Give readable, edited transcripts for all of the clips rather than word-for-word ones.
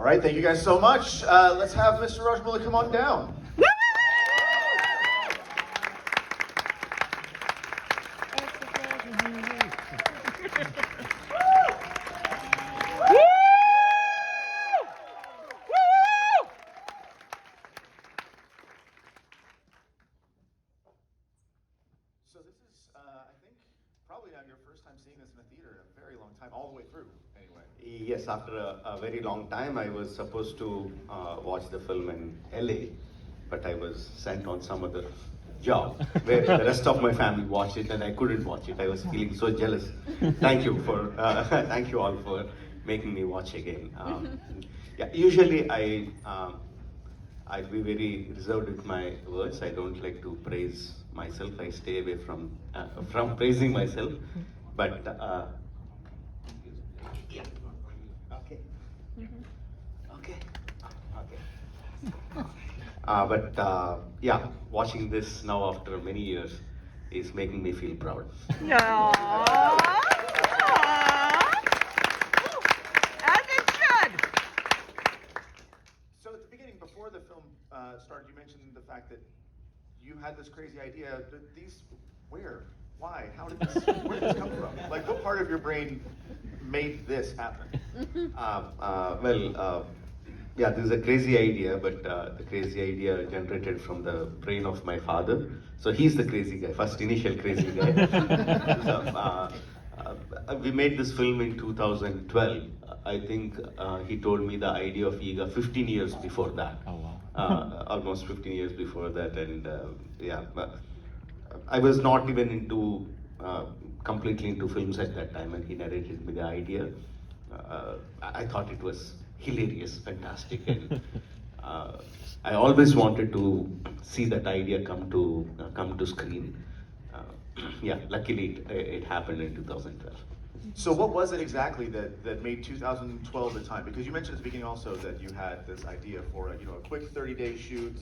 right, thank you guys so much. Let's have Mr. Rajamouli come on down. So this is, I think, probably now your first time seeing this in a theater in a very long time, all the way through, anyway. Yes, after a very long time, I was supposed to watch the film in LA, but I was sent on some other job where the rest of my family watched it and I couldn't watch it. I was feeling so jealous. Thank you for, thank you all for making me watch again. Yeah, usually I'd be very reserved with my words. I don't like to praise myself. I stay away from praising myself. But yeah. Okay. Okay. Okay. But yeah, watching this now after many years is making me feel proud. So at the beginning, before the film started, you mentioned the fact that you had this crazy idea. These, where, why, how did this, where did this come from? Like, what part of your brain made this happen? Yeah, this is a crazy idea, but the crazy idea generated from the brain of my father. So he's the crazy guy, first initial crazy guy. So, we made this film in 2012. I think he told me the idea of EEGA 15 years before that. Oh, wow. Almost 15 years before that, and yeah, I was not even into completely into films at that time, and he narrated me the idea. I thought it was hilarious, fantastic, and I always wanted to see that idea come to screen. Yeah, luckily it happened in 2012. So what was it exactly that made 2012 the time? Because you mentioned at the beginning also that you had this idea for a quick 30-day shoot.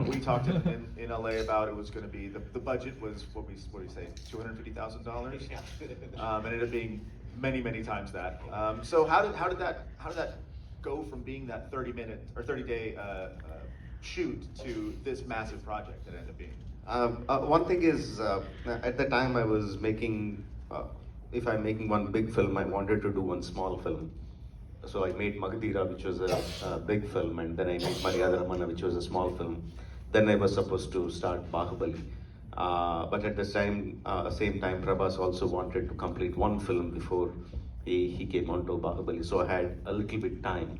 We talked in LA about it was going to be the budget was what do you say, $250,000, and it ended up being many times that. So how did that go from being that 30-minute or 30-day shoot to this massive project that it ended up being? One thing is, at the time I was making, if I'm making one big film, I wanted to do one small film. So I made Magadira, which was a big film, and then I made Maryada Ramana, which was a small film. Then I was supposed to start Bahubali. But at the same time, Prabhas also wanted to complete one film before he came on to Bahubali. So I had a little bit time.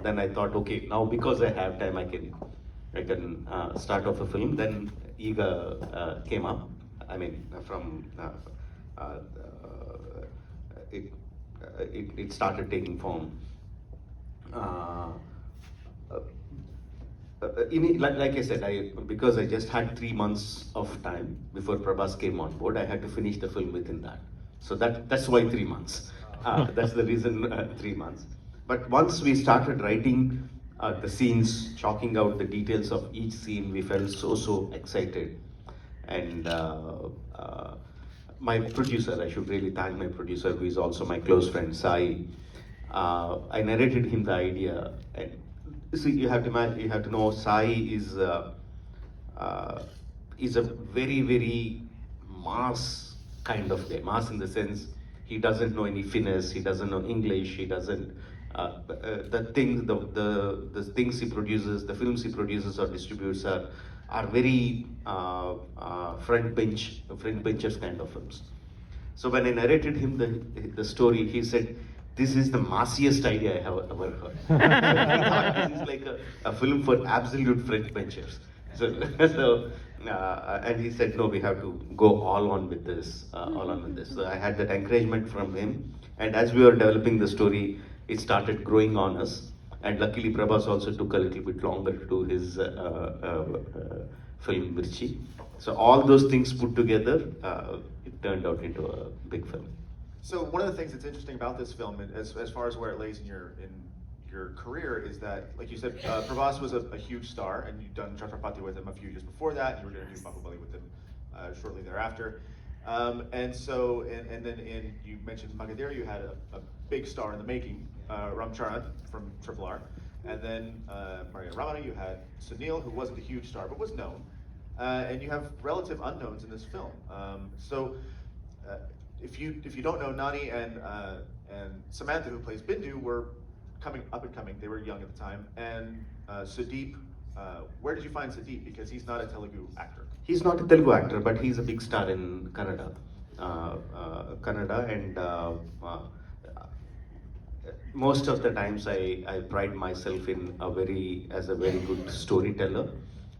Then I thought, okay, now because I have time, I can start off a film. Then EEGA came up. I mean, from it started taking form. Like I said, because I just had 3 months of time before Prabhas came on board, I had to finish the film within that. So that's why 3 months. That's the reason 3 months. But once we started writing the scenes, chalking out the details of each scene, we felt so excited. And my producer, I should really thank my producer, who is also my close friend, Sai. I narrated him the idea, and see, you have to know, Sai is a very mass kind of guy. Mass in the sense, he doesn't know any finesse, he doesn't know English, he doesn't the things he produces, the films he produces or distributes are very front benchers kind of films. So when I narrated him the story, he said, "This is the massiest idea I have ever heard." He thought this is like a film for absolute front benchers. So and he said, "No, we have to go all on with this, all on with this." So I had that encouragement from him, and as we were developing the story, it started growing on us. And luckily, Prabhas also took a little bit longer to do his film Mirchi. So all those things put together, it turned out into a big film. So one of the things that's interesting about this film, as far as where it lays in your career, is that, like you said, Prabhas was a huge star, and you've done Chhatrapati with him a few years before that, and you were going to do Bahubali with him shortly thereafter. And then you mentioned Magadira, you had a big star in the making, Ramcharan from Triple R, and then Maria Ramana, you had Sunil, who wasn't a huge star but was known, and you have relative unknowns in this film. If you don't know, Nani and Samantha, who plays Bindu, were coming up and coming. They were young at the time, and Sudeep. Where did you find Sudeep? Because he's not a Telugu actor. He's not a Telugu actor, but he's a big star in Kannada. And most of the times I pride myself in as a very good storyteller.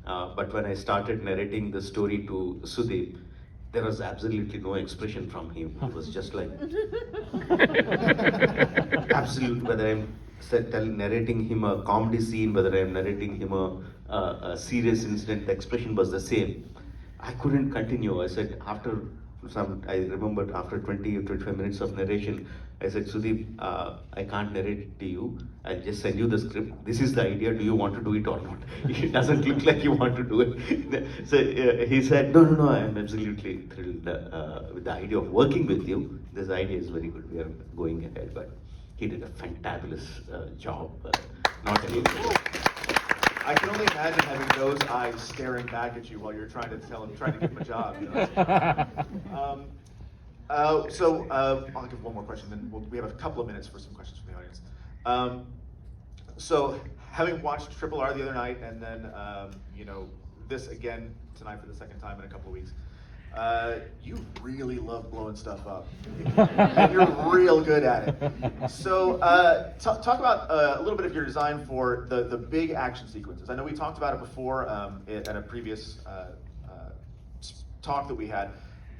But when I started narrating the story to Sudeep, there was absolutely no expression from him. He was just like absolute. Whether I'm narrating him a comedy scene, whether I'm narrating him a serious incident, the expression was the same. I couldn't continue. I said I remembered after 20 or 25 minutes of narration, I said, Sudeep, I can't narrate it to you. I'll just send you the script. This is the idea. Do you want to do it or not? It doesn't look like you want to do it. So he said, no, I'm absolutely thrilled with the idea of working with you. This idea is very good. We are going ahead. But he did a fantabulous job. Not any. I can only imagine having those eyes staring back at you while you're trying to give him a job. You know? I'll give one more question, then we have a couple of minutes for some questions from the audience. So, having watched Triple R the other night, and then this again tonight for the second time in a couple of weeks, you really love blowing stuff up, and you're real good at it. So, talk about a little bit of your design for the big action sequences. I know we talked about it before at a previous talk that we had,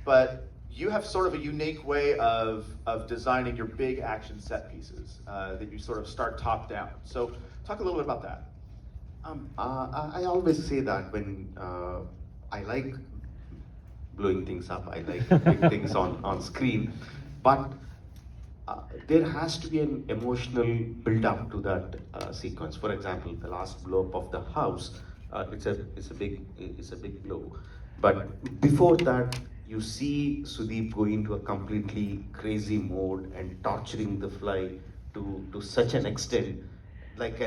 but you have sort of a unique way of designing your big action set pieces that you sort of start top down. So, talk a little bit about that. I always say that when I like blowing things up, I like big things on screen, but there has to be an emotional build-up to that sequence. For example, the last blow-up of the house, it's a big blow. But before that, you see Sudeep going into a completely crazy mode and torturing the fly to such an extent, like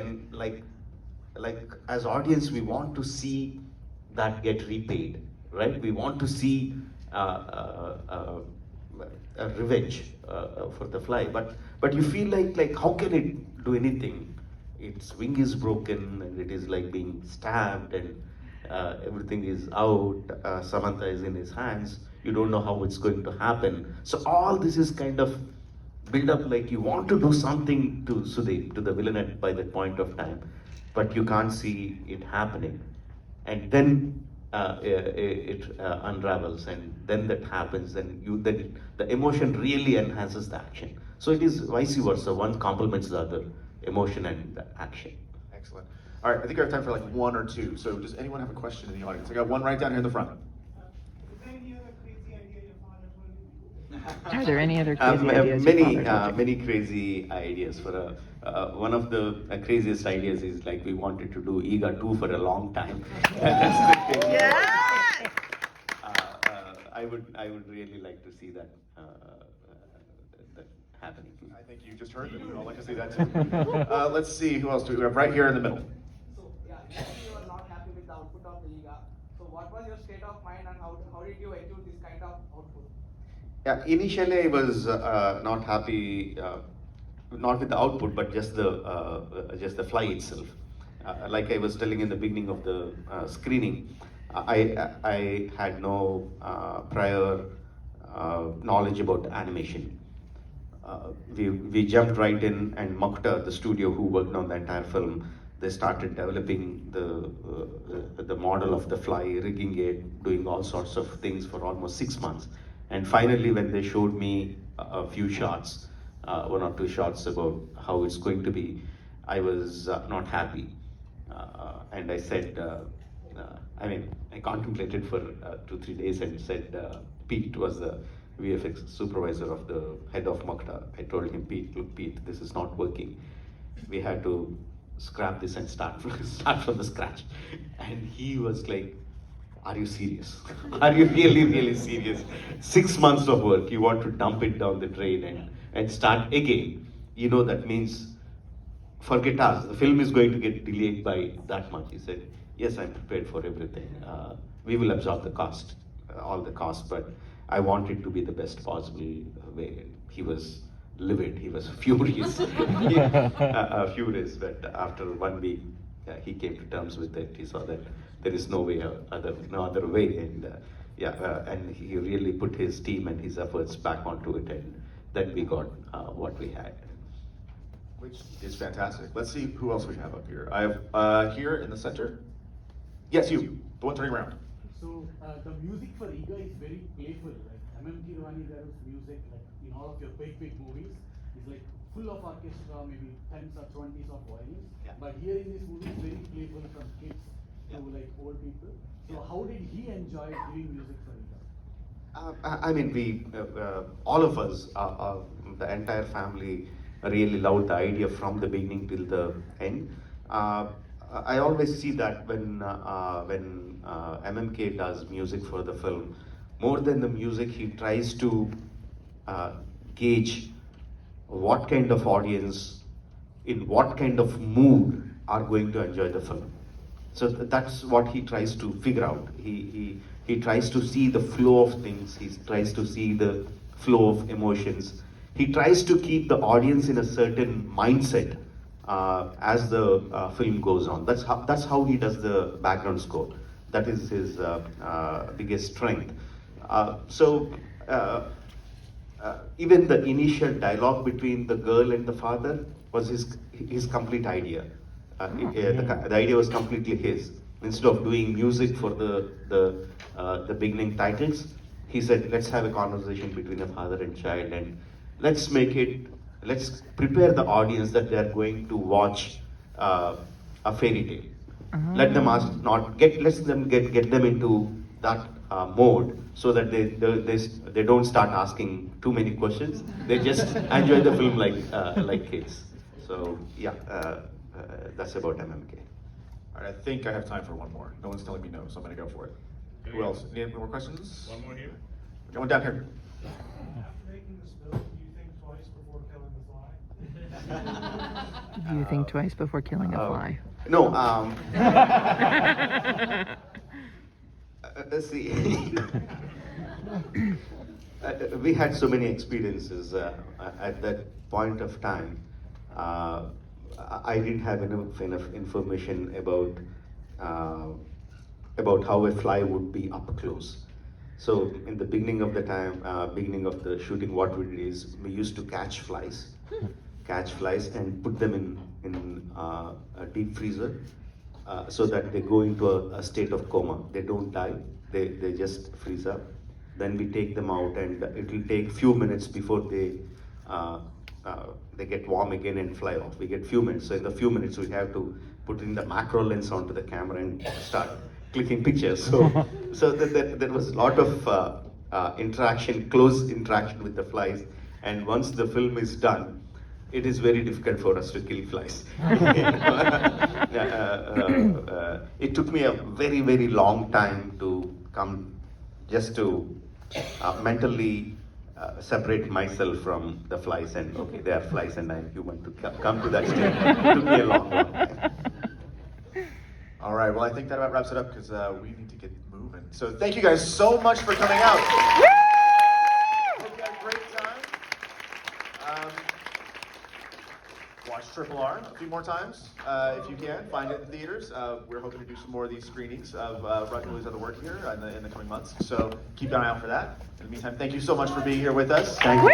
as audience, we want to see that get repaid, right? We want to see a revenge for the fly, but you feel like how can it do anything? Its wing is broken and it is like being stabbed and everything is out. Samantha is in his hands. You don't know how it's going to happen. So all this is kind of build up, like you want to do something to Sudeep, to the villain by that point of time, but you can't see it happening. And then it unravels, and then that happens, and then the emotion really enhances the action. So it is vice versa. One complements the other, emotion and the action. Excellent. All right, I think we have time for like one or two. So does anyone have a question in the audience? I got one right down here in the front. Are there any other crazy ideas? Many crazy ideas. For one of the craziest ideas is like we wanted to do EEGA 2 for a long time. Yes! I would really like to see that happening. I think you just heard them. We'd all like to see that too. Let's see, who else do we have right here in the middle? So, yeah, initially you were not happy with the output of the EEGA. So what was your state of mind and how did you achieve this kind of output? Yeah, initially I was not happy, not with the output, but just the fly itself. Like I was telling in the beginning of the screening, I had no prior knowledge about animation. We jumped right in, and Mukta, the studio who worked on the entire film, they started developing the model of the fly, rigging it, doing all sorts of things for almost 6 months. And finally, when they showed me a few shots, 1 or 2 shots about how it's going to be, I was not happy. And I said, I contemplated for 2-3 days and said, Pete was the VFX supervisor of the head of Mukta. I told him, look, Pete, this is not working. We had to scrap this and start from the scratch. And he was like, are you serious? Are you really, really serious? 6 months of work, you want to dump it down the drain and start again. You know, that means for guitars, the film is going to get delayed by that much. He said, yes, I'm prepared for everything. We will absorb the cost, all the cost, but I want it to be the best possible way. He was livid, he was furious, furious, but after 1 week, he came to terms with it. He saw that there is no way, no other way, and and he really put his team and his efforts back onto it, and then we got what we had. Which is fantastic. Let's see who else we have up here. I have here in the center. Yes, you, the one turning around. So the music for EEGA is very playful. Like Kirwani, there is music like in all of your big movies. It's like full of orchestra, maybe 10s or 20s of violins. Yeah. But here in this movie, it's very playful from kids to like old people. So how did he enjoy doing music for EEGA? I mean, we, all of us, the entire family really loved the idea from the beginning till the end. I always see that when MMK does music for the film, more than the music, he tries to gauge what kind of audience, in what kind of mood are going to enjoy the film. So that's what he tries to figure out. He tries to see the flow of things. He tries to see the flow of emotions. He tries to keep the audience in a certain mindset as the film goes on. That's how he does the background score. That is his biggest strength. Even the initial dialogue between the girl and the father was his complete idea. The idea was completely his. Instead of doing music for the beginning titles, he said, let's have a conversation between a father and child, and let's prepare the audience that they are going to watch a fairy tale. Let them get them into that mode, so that they don't start asking too many questions. They just enjoy the film like kids. So yeah, that's about MMK. All right, I think I have time for one more. No one's telling me no, so I'm gonna go for it. Who else? Any more questions? One more here. Going down here. Making this film, do you think twice before killing the fly? Do you think twice before killing a fly? No. Let's see. We had so many experiences at that point of time. I didn't have enough information about how a fly would be up close. So in the beginning of beginning of the shooting, what we did is we used to catch flies and put them in a deep freezer, so that they go into a state of coma. They don't die, they just freeze up. Then we take them out, and it will take few minutes before they get warm again and fly off. We get few minutes, so in the few minutes we have to put in the macro lens onto the camera and start clicking pictures. So there was a lot of close interaction with the flies, and once the film is done, it is very difficult for us to kill flies. It took me a very, very long time to come, just to mentally separate myself from the flies, and okay, they are flies and I am human, to come to that stage. It took me a long time. All right, well, I think that about wraps it up, because we need to get moving. So thank you guys so much for coming out. Hope you had a great time. Watch Triple R a few more times, if you can. Find it in theaters. We're hoping to do some more of these screenings of Rajamouli's other work here in the coming months. So keep an eye out for that. In the meantime, thank you so much for being here with us. Thank you.